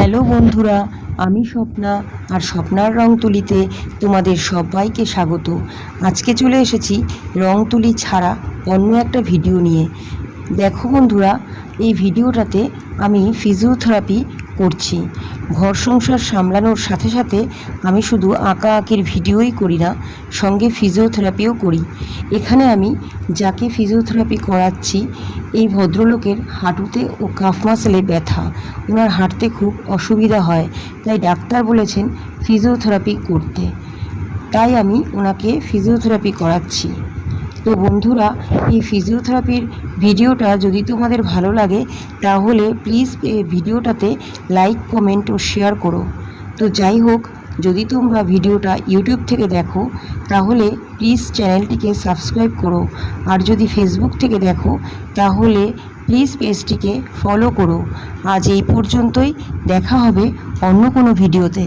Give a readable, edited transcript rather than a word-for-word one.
Hello বন্ধুরা, আমি স্বপ্না আর স্বপ্নার রং তুলিতে তোমাদের সবাইকে স্বাগত। আজকে চলে এসেছি রং তুলি ছাড়া অন্য একটা ভিডিও নিয়ে। দেখো বন্ধুরা, এই ভিডিওটাতে আমি ফিজিওথেরাপি করছি। ঘর সংসার সামলানোর সাথে সাথে আমি শুধু আঁকা আঁকির ভিডিওই করি না, সঙ্গে ফিজিওথেরাপিও করি। এখানে আমি যাকে ফিজিওথেরাপি করাচ্ছি, এই ভদ্রলোকের হাঁটুতে ও কাফ মাসেলে ব্যথা, ওনার হাঁটতে খুব অসুবিধা হয়, তাই ডাক্তার বলেছেন ফিজিওথেরাপি করতে। তাই আমি ওনাকে ফিজিওথেরাপি করাচ্ছি। তো বন্ধুরা, এই ফিজিওথেরাপির ভিডিওটা যদি তোমাদের ভালো লাগে তাহলে প্লিজ ভিডিওটাতে লাইক, কমেন্ট ও শেয়ার করো। তো যাই হোক, যদি তোমরা ভিডিওটা ইউটিউব থেকে দেখো তাহলে প্লিজ চ্যানেলটিকে সাবস্ক্রাইব করো, আর যদি ফেসবুক থেকে দেখো তাহলে প্লিজ পেজটিকে ফলো করো। আজ এই পর্যন্তই, দেখা হবে অন্য কোনো ভিডিওতে।